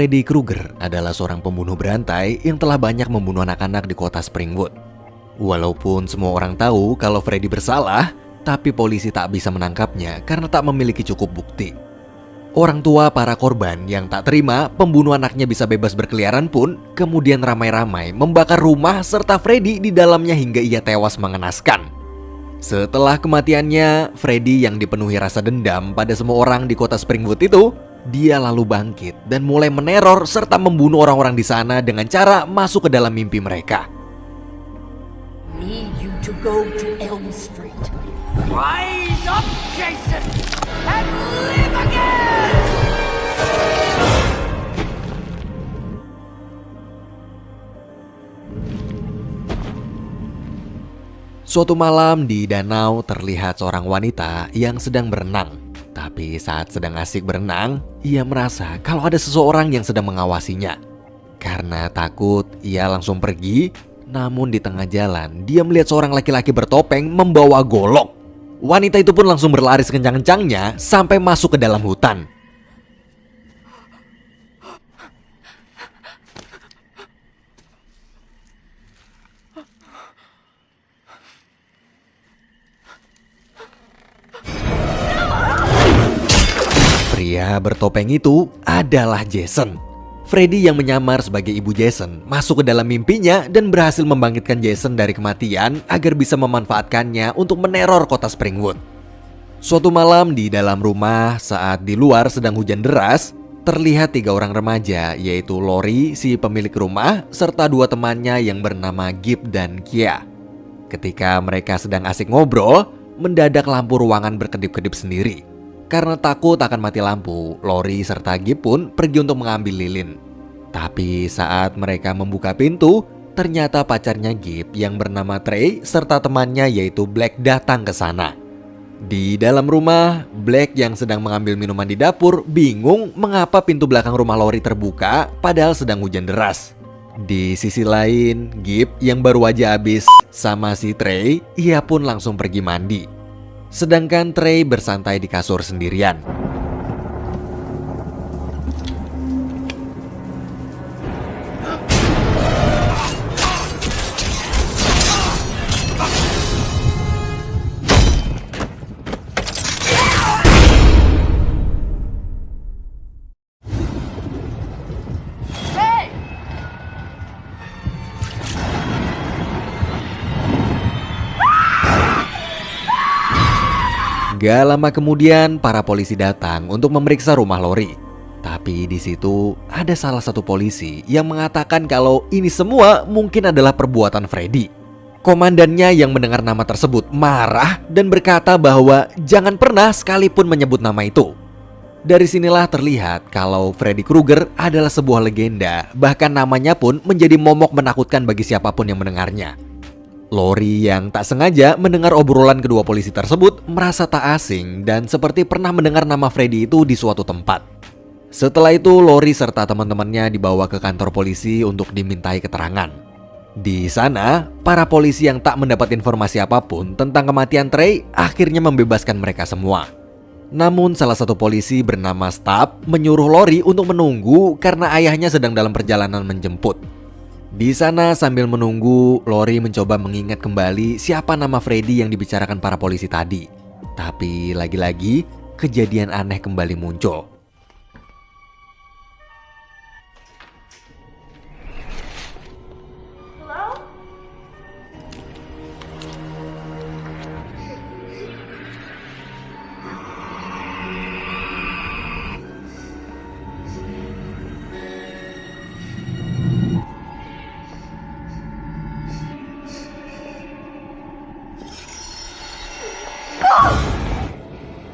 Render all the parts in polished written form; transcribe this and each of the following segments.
Freddy Krueger adalah seorang pembunuh berantai yang telah banyak membunuh anak-anak di kota Springwood. Walaupun semua orang tahu kalau Freddy bersalah, tapi polisi tak bisa menangkapnya karena tak memiliki cukup bukti. Orang tua para korban yang tak terima pembunuh anaknya bisa bebas berkeliaran pun kemudian ramai-ramai membakar rumah serta Freddy di dalamnya hingga ia tewas mengenaskan. Setelah kematiannya, Freddy yang dipenuhi rasa dendam pada semua orang di kota Springwood itu, dia lalu bangkit dan mulai meneror serta membunuh orang-orang di sana dengan cara masuk ke dalam mimpi mereka. Need you to go to Elm Street. Rise up, Jason, and live again! Suatu malam di danau terlihat seorang wanita yang sedang berenang. Tapi saat sedang asik berenang, ia merasa kalau ada seseorang yang sedang mengawasinya. Karena takut, ia langsung pergi. Namun di tengah jalan, dia melihat seorang laki-laki bertopeng membawa golok. Wanita itu pun langsung berlari sekencang-kencangnya sampai masuk ke dalam hutan. Pria bertopeng itu adalah Jason. Freddy yang menyamar sebagai ibu Jason masuk ke dalam mimpinya dan berhasil membangkitkan Jason dari kematian agar bisa memanfaatkannya untuk meneror kota Springwood. Suatu malam di dalam rumah saat di luar sedang hujan deras, terlihat 3 orang remaja yaitu Lori si pemilik rumah serta 2 temannya yang bernama Gib dan Kia. Ketika mereka sedang asik ngobrol, mendadak lampu ruangan berkedip-kedip sendiri. Karena takut akan mati lampu, Lori serta Gib pun pergi untuk mengambil lilin. Tapi saat mereka membuka pintu, ternyata pacarnya Gib yang bernama Trey serta temannya yaitu Black datang ke sana. Di dalam rumah, Black yang sedang mengambil minuman di dapur bingung mengapa pintu belakang rumah Lori terbuka padahal sedang hujan deras. Di sisi lain, Gib yang baru aja habis sama si Trey, ia pun langsung pergi mandi. Sedangkan Trey bersantai di kasur sendirian. Gak lama kemudian, para polisi datang untuk memeriksa rumah Lori. Tapi di situ ada salah satu polisi yang mengatakan kalau ini semua mungkin adalah perbuatan Freddy. Komandannya yang mendengar nama tersebut marah dan berkata bahwa jangan pernah sekalipun menyebut nama itu. Dari sinilah terlihat kalau Freddy Krueger adalah sebuah legenda, bahkan namanya pun menjadi momok menakutkan bagi siapapun yang mendengarnya. Lori yang tak sengaja mendengar obrolan kedua polisi tersebut merasa tak asing dan seperti pernah mendengar nama Freddy itu di suatu tempat. Setelah itu Lori serta teman-temannya dibawa ke kantor polisi untuk dimintai keterangan. Di sana, para polisi yang tak mendapat informasi apapun tentang kematian Trey akhirnya membebaskan mereka semua. Namun salah satu polisi bernama Stab menyuruh Lori untuk menunggu karena ayahnya sedang dalam perjalanan menjemput. Di sana sambil menunggu, Lori mencoba mengingat kembali siapa nama Freddy yang dibicarakan para polisi tadi. Tapi lagi-lagi kejadian aneh kembali muncul.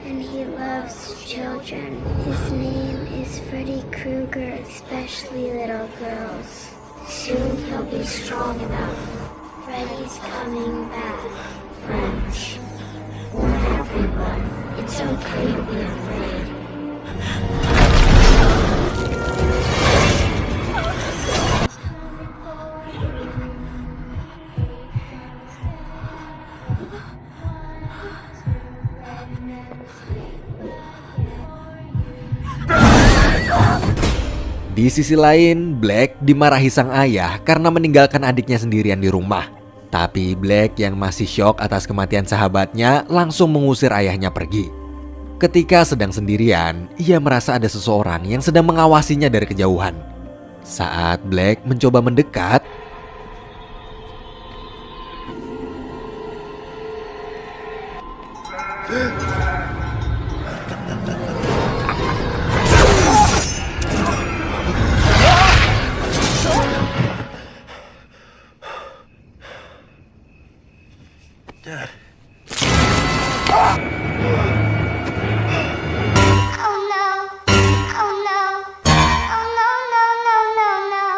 And he loves children. His name is Freddy Krueger, especially little girls. Soon he'll be strong enough. Freddy's coming back, friends. Warn everyone. It's okay to be afraid. Di sisi lain, Black dimarahi sang ayah karena meninggalkan adiknya sendirian di rumah. Tapi Black yang masih syok atas kematian sahabatnya langsung mengusir ayahnya pergi. Ketika sedang sendirian, ia merasa ada seseorang yang sedang mengawasinya dari kejauhan. Saat Black mencoba mendekat, Oh no. Oh no. Oh no, no, no, no, no.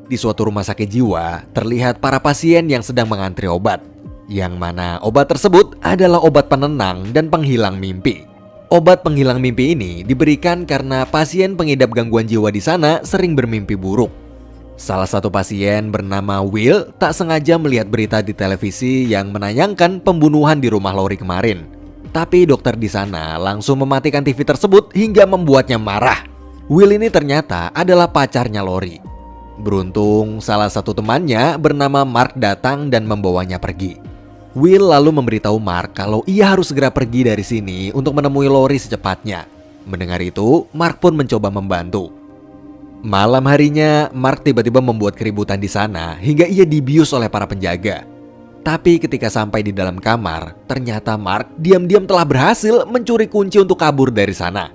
di suatu rumah sakit jiwa, terlihat para pasien yang sedang mengantri obat. Yang mana obat tersebut adalah obat penenang dan penghilang mimpi. Obat penghilang mimpi ini diberikan karena pasien pengidap gangguan jiwa di sana sering bermimpi buruk. Salah satu pasien bernama Will tak sengaja melihat berita di televisi yang menayangkan pembunuhan di rumah Lori kemarin. Tapi dokter di sana langsung mematikan TV tersebut hingga membuatnya marah. Will ini ternyata adalah pacarnya Lori. Beruntung salah satu temannya bernama Mark datang dan membawanya pergi. Will lalu memberitahu Mark kalau ia harus segera pergi dari sini untuk menemui Lori secepatnya. Mendengar itu, Mark pun mencoba membantu. Malam harinya, Mark tiba-tiba membuat keributan di sana hingga ia dibius oleh para penjaga. Tapi ketika sampai di dalam kamar, ternyata Mark diam-diam telah berhasil mencuri kunci untuk kabur dari sana.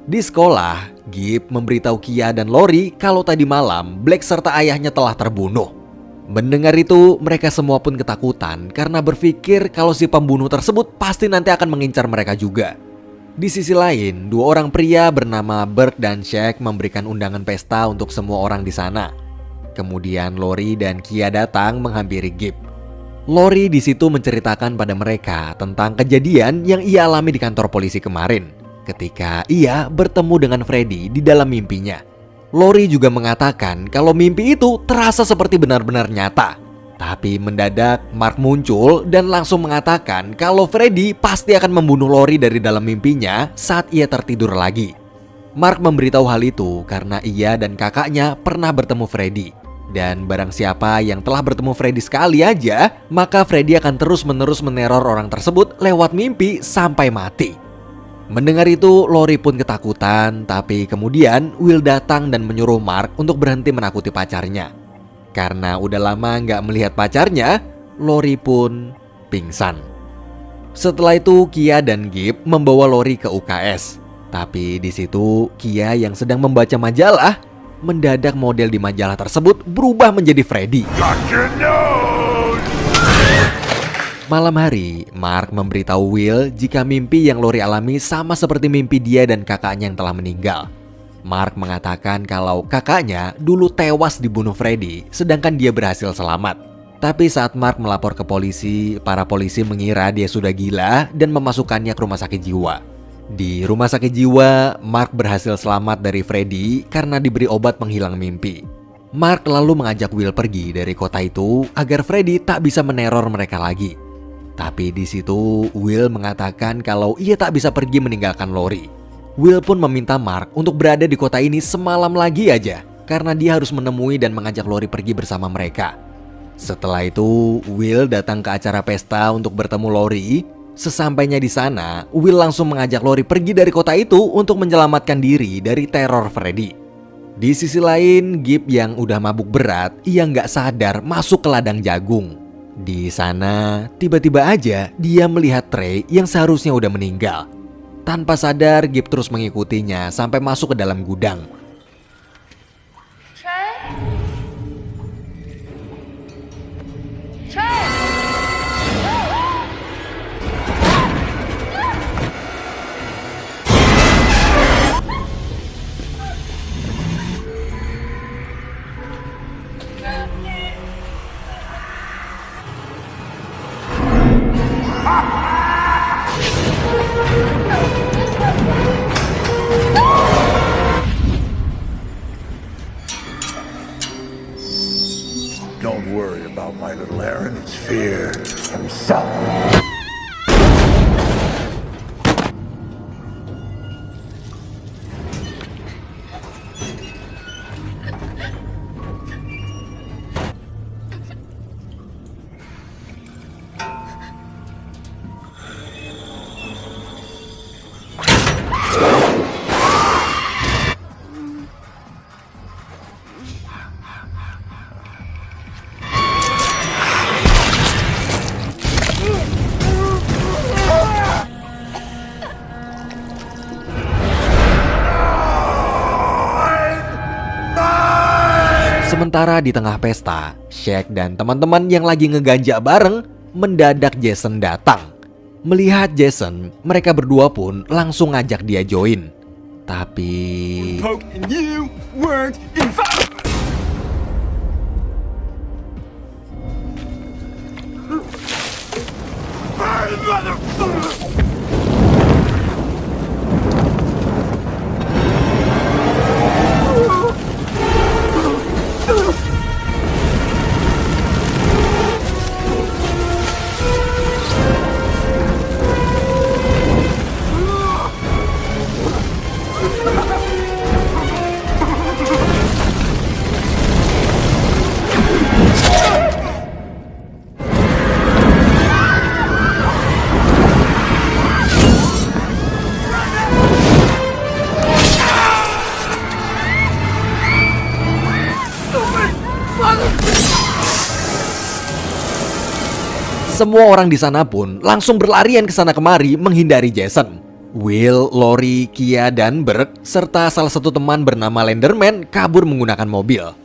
Di sekolah, Gibb memberitahu Kia dan Lori kalau tadi malam Black serta ayahnya telah terbunuh. Mendengar itu, mereka semua pun ketakutan karena berpikir kalau si pembunuh tersebut pasti nanti akan mengincar mereka juga. Di sisi lain, dua orang pria bernama Bert dan Shaq memberikan undangan pesta untuk semua orang di sana. Kemudian Lori dan Kia datang menghampiri Gibb. Lori di situ menceritakan pada mereka tentang kejadian yang ia alami di kantor polisi kemarin, ketika ia bertemu dengan Freddy di dalam mimpinya. Lori juga mengatakan kalau mimpi itu terasa seperti benar-benar nyata. Tapi mendadak Mark muncul dan langsung mengatakan kalau Freddy pasti akan membunuh Lori dari dalam mimpinya saat ia tertidur lagi. Mark memberitahu hal itu karena ia dan kakaknya pernah bertemu Freddy. Dan barang siapa yang telah bertemu Freddy sekali aja, maka Freddy akan terus-menerus meneror orang tersebut lewat mimpi sampai mati. Mendengar itu, Lori pun ketakutan, tapi kemudian Will datang dan menyuruh Mark untuk berhenti menakuti pacarnya. Karena udah lama nggak melihat pacarnya, Lori pun pingsan. Setelah itu, Kia dan Gibb membawa Lori ke UKS. Tapi di situ, Kia yang sedang membaca majalah, mendadak model di majalah tersebut berubah menjadi Freddy. Malam hari, Mark memberitahu Will jika mimpi yang Lori alami sama seperti mimpi dia dan kakaknya yang telah meninggal. Mark mengatakan kalau kakaknya dulu tewas dibunuh Freddy, sedangkan dia berhasil selamat. Tapi saat Mark melapor ke polisi, para polisi mengira dia sudah gila dan memasukkannya ke rumah sakit jiwa. Di rumah sakit jiwa, Mark berhasil selamat dari Freddy karena diberi obat penghilang mimpi. Mark lalu mengajak Will pergi dari kota itu agar Freddy tak bisa meneror mereka lagi. Tapi di situ Will mengatakan kalau ia tak bisa pergi meninggalkan Lori. Will pun meminta Mark untuk berada di kota ini semalam lagi aja karena dia harus menemui dan mengajak Lori pergi bersama mereka. Setelah itu, Will datang ke acara pesta untuk bertemu Lori. Sesampainya di sana, Will langsung mengajak Lori pergi dari kota itu untuk menyelamatkan diri dari teror Freddy. Di sisi lain, Gibb yang udah mabuk berat, ia nggak sadar masuk ke ladang jagung. Di sana, tiba-tiba aja dia melihat Trey yang seharusnya udah meninggal. Tanpa sadar, Gibb terus mengikutinya sampai masuk ke dalam gudang. Trey? Trey! Sementara di tengah pesta, Shaq dan teman-teman yang lagi ngeganja bareng, mendadak Jason datang. Melihat Jason, mereka berdua pun langsung ngajak dia join. Tapi semua orang di sana pun langsung berlarian ke sana kemari menghindari Jason. Will, Lori, Kia, dan Burke serta salah satu teman bernama Lenderman kabur menggunakan mobil.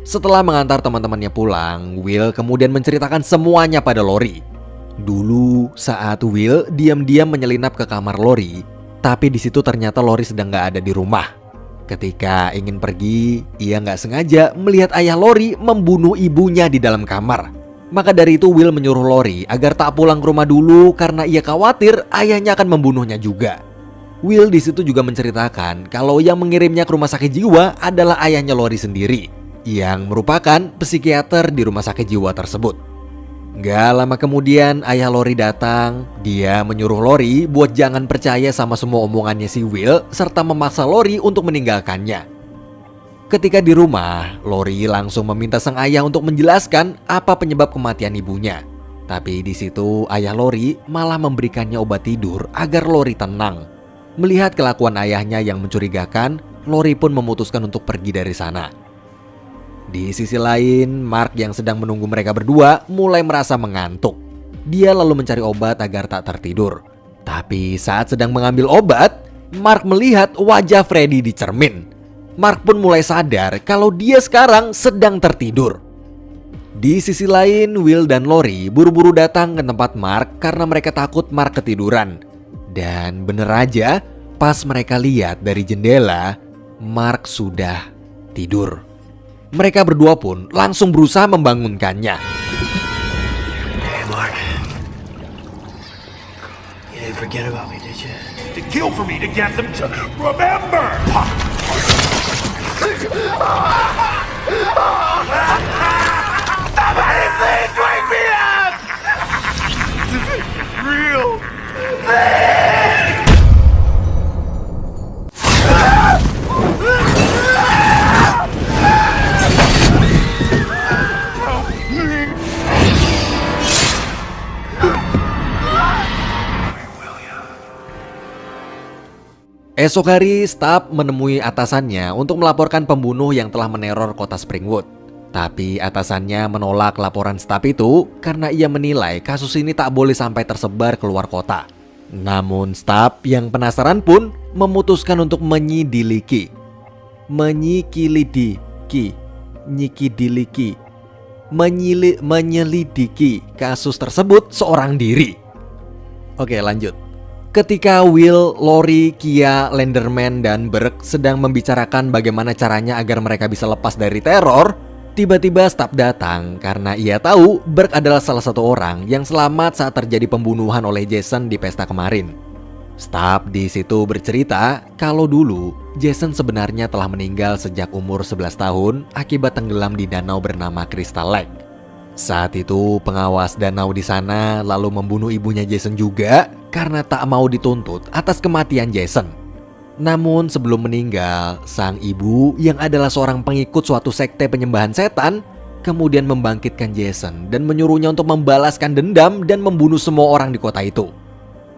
Setelah mengantar teman-temannya pulang, Will kemudian menceritakan semuanya pada Lori. Dulu saat Will diam-diam menyelinap ke kamar Lori, tapi di situ ternyata Lori sedang nggak ada di rumah. Ketika ingin pergi, ia nggak sengaja melihat ayah Lori membunuh ibunya di dalam kamar. Maka dari itu Will menyuruh Lori agar tak pulang ke rumah dulu karena ia khawatir ayahnya akan membunuhnya juga. Will di situ juga menceritakan kalau yang mengirimnya ke rumah sakit jiwa adalah ayahnya Lori sendiri, yang merupakan psikiater di rumah sakit jiwa tersebut. Gak lama kemudian ayah Lori datang. Dia menyuruh Lori buat jangan percaya sama semua omongannya si Will serta memaksa Lori untuk meninggalkannya. Ketika di rumah, Lori langsung meminta sang ayah untuk menjelaskan apa penyebab kematian ibunya. Tapi di situ ayah Lori malah memberikannya obat tidur agar Lori tenang. Melihat kelakuan ayahnya yang mencurigakan, Lori pun memutuskan untuk pergi dari sana. Di sisi lain, Mark yang sedang menunggu mereka berdua mulai merasa mengantuk. Dia lalu mencari obat agar tak tertidur. Tapi saat sedang mengambil obat, Mark melihat wajah Freddy di cermin. Mark pun mulai sadar kalau dia sekarang sedang tertidur. Di sisi lain, Will dan Lori buru-buru datang ke tempat Mark karena mereka takut Mark ketiduran. Dan bener aja, pas mereka lihat dari jendela, Mark sudah tidur. Mereka berdua pun langsung berusaha membangunkannya. Hey, Mark. You didn't forget about me, did you? To kill for me to get them to remember! Somebody please wake me up! This is real! Esok hari, Stubb menemui atasannya untuk melaporkan pembunuh yang telah meneror kota Springwood. Tapi atasannya menolak laporan Stubb itu karena ia menilai kasus ini tak boleh sampai tersebar keluar kota. Namun Stubb yang penasaran pun memutuskan untuk menyelidiki kasus tersebut seorang diri. Oke, lanjut. Ketika Will, Lori, Kia, Lenderman, dan Burke sedang membicarakan bagaimana caranya agar mereka bisa lepas dari teror, tiba-tiba Stubb datang karena ia tahu Burke adalah salah satu orang yang selamat saat terjadi pembunuhan oleh Jason di pesta kemarin. Stubb di situ bercerita kalau dulu Jason sebenarnya telah meninggal sejak umur 11 tahun akibat tenggelam di danau bernama Crystal Lake. Saat itu pengawas danau di sana lalu membunuh ibunya Jason juga karena tak mau dituntut atas kematian Jason. Namun sebelum meninggal, sang ibu yang adalah seorang pengikut suatu sekte penyembahan setan kemudian membangkitkan Jason dan menyuruhnya untuk membalaskan dendam dan membunuh semua orang di kota itu.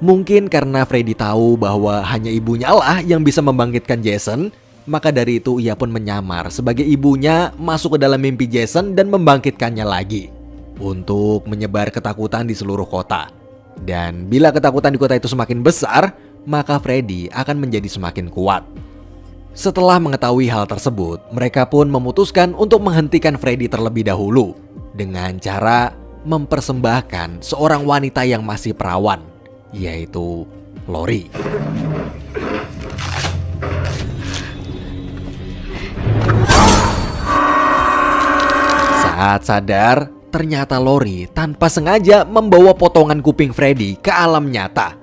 Mungkin karena Freddy tahu bahwa hanya ibunya lah yang bisa membangkitkan Jason, maka dari itu ia pun menyamar sebagai ibunya masuk ke dalam mimpi Jason dan membangkitkannya lagi untuk menyebar ketakutan di seluruh kota. Dan bila ketakutan di kota itu semakin besar, maka Freddy akan menjadi semakin kuat. Setelah mengetahui hal tersebut, mereka pun memutuskan untuk menghentikan Freddy terlebih dahulu dengan cara mempersembahkan seorang wanita yang masih perawan, yaitu Lori. Saat sadar, ternyata Lori tanpa sengaja membawa potongan kuping Freddy ke alam nyata.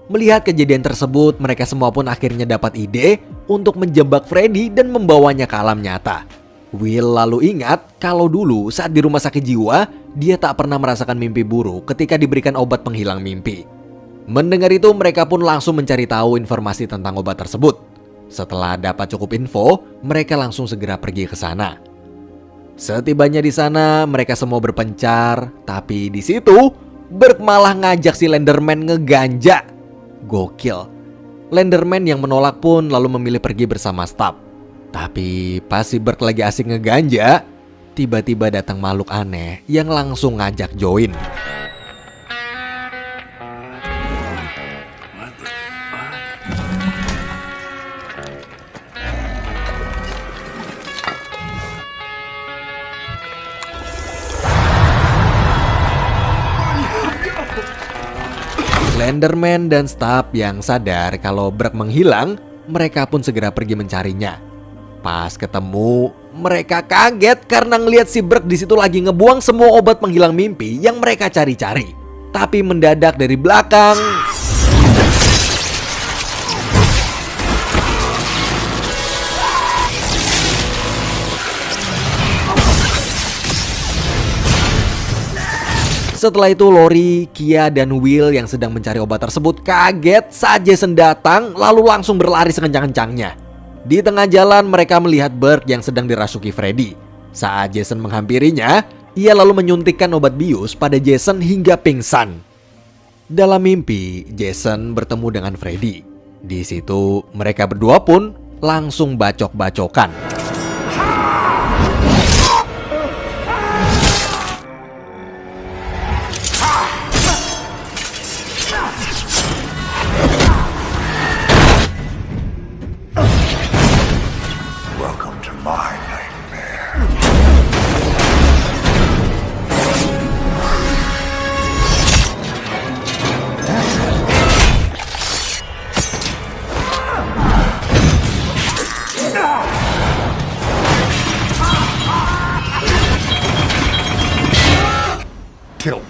Melihat kejadian tersebut, mereka semua pun akhirnya dapat ide untuk menjebak Freddy dan membawanya ke alam nyata. Will lalu ingat kalau dulu saat di rumah sakit jiwa, dia tak pernah merasakan mimpi buruk ketika diberikan obat penghilang mimpi. Mendengar itu, mereka pun langsung mencari tahu informasi tentang obat tersebut. Setelah dapat cukup info, mereka langsung segera pergi ke sana. Setibanya di sana, mereka semua berpencar, tapi di situ Burke malah ngajak si Lenderman ngeganja. Gokil. Lenderman yang menolak pun lalu memilih pergi bersama staf. Tapi pas si Burke lagi asik ngeganja, tiba-tiba datang makhluk aneh yang langsung ngajak join. Lenderman dan staf yang sadar kalau Burke menghilang, mereka pun segera pergi mencarinya. Pas ketemu, mereka kaget karena ngelihat si Burke di situ lagi ngebuang semua obat penghilang mimpi yang mereka cari-cari. Tapi mendadak dari belakang, setelah itu Lori, Kia, dan Will yang sedang mencari obat tersebut kaget saat Jason datang lalu langsung berlari sekencang-kencangnya. Di tengah jalan mereka melihat Burke yang sedang dirasuki Freddy. Saat Jason menghampirinya, ia lalu menyuntikkan obat bius pada Jason hingga pingsan. Dalam mimpi, Jason bertemu dengan Freddy. Di situ mereka berdua pun langsung bacok-bacokan. Welcome to my nightmare. Tilt.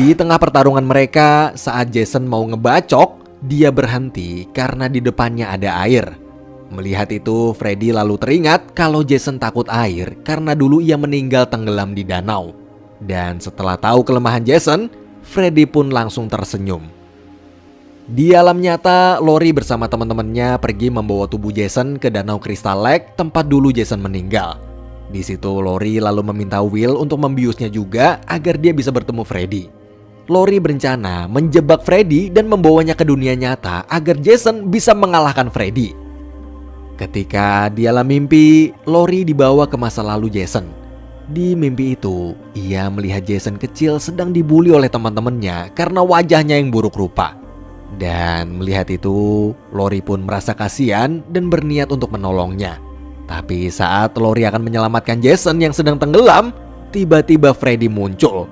Di tengah pertarungan mereka, saat Jason mau ngebacok, dia berhenti karena di depannya ada air. Melihat itu, Freddy lalu teringat kalau Jason takut air karena dulu ia meninggal tenggelam di danau. Dan setelah tahu kelemahan Jason, Freddy pun langsung tersenyum. Di alam nyata, Lori bersama teman-temannya pergi membawa tubuh Jason ke Danau Crystal Lake, tempat dulu Jason meninggal. Di situ Lori lalu meminta Will untuk membiusnya juga agar dia bisa bertemu Freddy. Lori berencana menjebak Freddy dan membawanya ke dunia nyata agar Jason bisa mengalahkan Freddy. Ketika di alam mimpi, Lori dibawa ke masa lalu Jason. Di mimpi itu, ia melihat Jason kecil sedang dibully oleh teman-temannya karena wajahnya yang buruk rupa. Dan melihat itu, Lori pun merasa kasihan dan berniat untuk menolongnya. Tapi saat Lori akan menyelamatkan Jason yang sedang tenggelam, tiba-tiba Freddy muncul.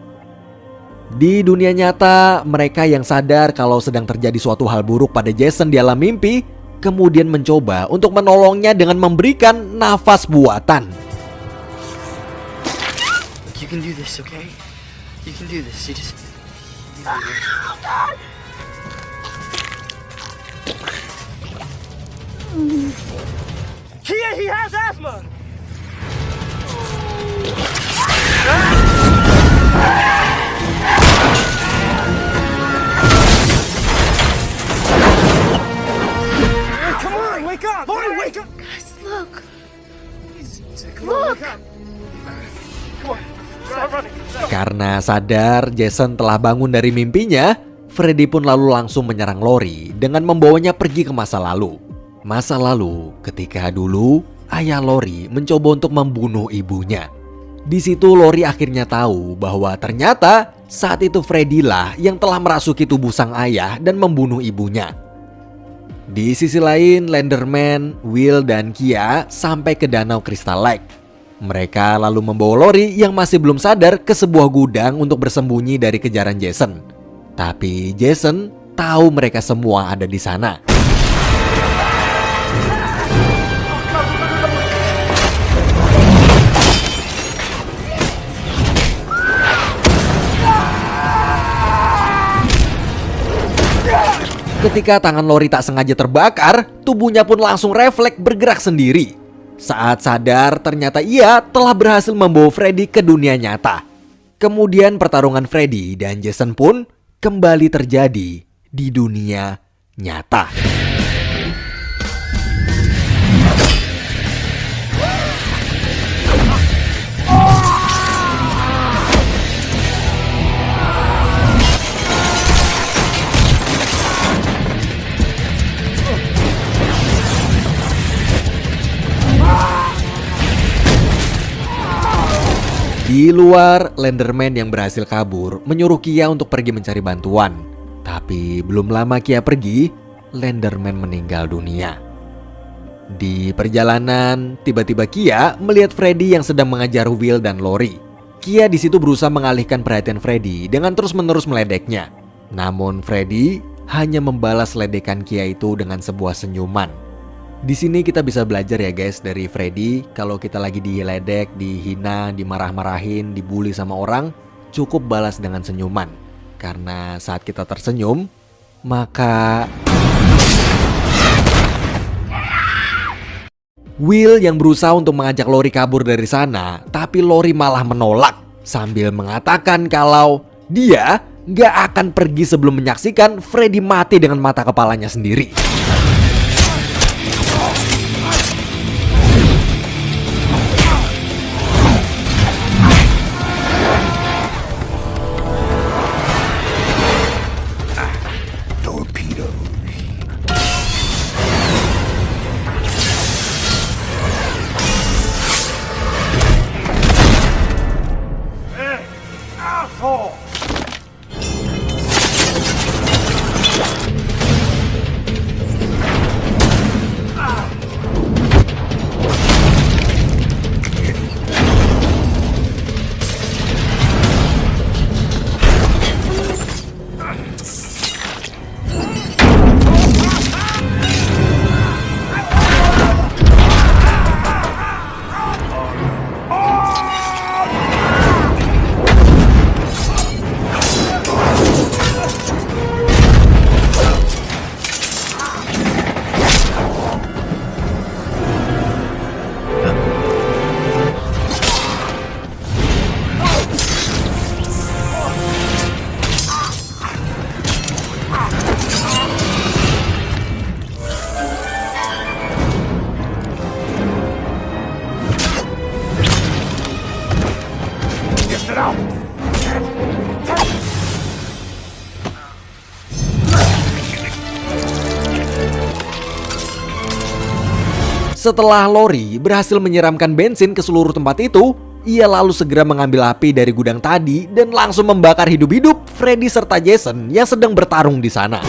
Di dunia nyata, mereka yang sadar kalau sedang terjadi suatu hal buruk pada Jason di alam mimpi, kemudian mencoba untuk menolongnya dengan memberikan nafas buatan. You can do this, okay? You can do this. You just... Kia, he has asthma! Come on, wake up! Boy, wake up! Guys, look. Come on, wake up! Come on, stop running. Karena sadar Jason telah bangun dari mimpinya, Freddy pun lalu langsung menyerang Lori dengan membawanya pergi ke masa lalu. Masa lalu ketika dulu ayah Lori mencoba untuk membunuh ibunya. Di situ Lori akhirnya tahu bahwa ternyata saat itu Freddy lah yang telah merasuki tubuh sang ayah dan membunuh ibunya. Di sisi lain, Lenderman, Will, dan Kia sampai ke Danau Crystal Lake. Mereka lalu membawa Lori yang masih belum sadar ke sebuah gudang untuk bersembunyi dari kejaran Jason. Tapi Jason tahu mereka semua ada di sana. Ketika tangan Lori tak sengaja terbakar, tubuhnya pun langsung refleks bergerak sendiri. Saat sadar, ternyata ia telah berhasil membawa Freddy ke dunia nyata. Kemudian pertarungan Freddy dan Jason pun kembali terjadi di dunia nyata. Di luar, Lenderman yang berhasil kabur menyuruh Kia untuk pergi mencari bantuan. Tapi belum lama Kia pergi, Lenderman meninggal dunia. Di perjalanan, tiba-tiba Kia melihat Freddy yang sedang mengajar Will dan Lori. Kia di situ berusaha mengalihkan perhatian Freddy dengan terus-menerus meledeknya. Namun Freddy hanya membalas ledekan Kia itu dengan sebuah senyuman. Di sini kita bisa belajar ya guys dari Freddy, kalau kita lagi diledek, dihina, dimarah-marahin, dibully sama orang, cukup balas dengan senyuman. Karena saat kita tersenyum, maka Will yang berusaha untuk mengajak Lori kabur dari sana, tapi Lori malah menolak sambil mengatakan kalau dia gak akan pergi sebelum menyaksikan Freddy mati dengan mata kepalanya sendiri. Setelah Lori berhasil menyiramkan bensin ke seluruh tempat itu, ia lalu segera mengambil api dari gudang tadi dan langsung membakar hidup-hidup Freddy serta Jason yang sedang bertarung di sana.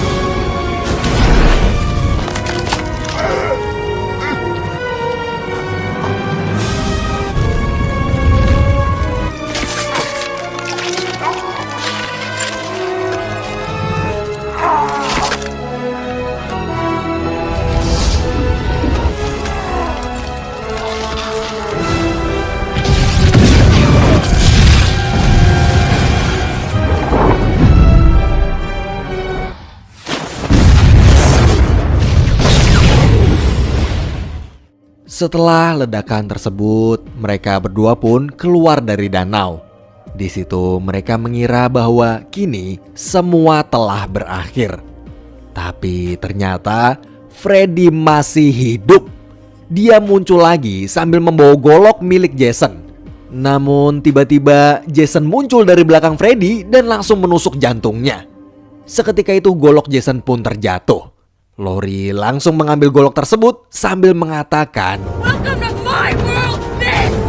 Setelah ledakan tersebut, mereka berdua pun keluar dari danau. Di situ mereka mengira bahwa kini semua telah berakhir. Tapi ternyata Freddy masih hidup. Dia muncul lagi sambil membawa golok milik Jason. Namun tiba-tiba Jason muncul dari belakang Freddy dan langsung menusuk jantungnya. Seketika itu golok Jason pun terjatuh. Laurie langsung mengambil golok tersebut sambil mengatakan, Welcome to my world, bitch!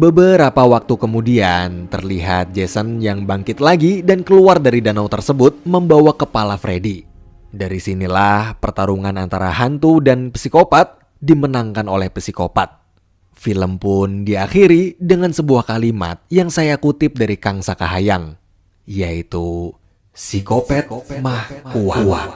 Beberapa waktu kemudian, terlihat Jason yang bangkit lagi dan keluar dari danau tersebut membawa kepala Freddy. Dari sinilah pertarungan antara hantu dan psikopat dimenangkan oleh psikopat. Film pun diakhiri dengan sebuah kalimat yang saya kutip dari Kang Sakahayang, yaitu Psikopat mah kuat.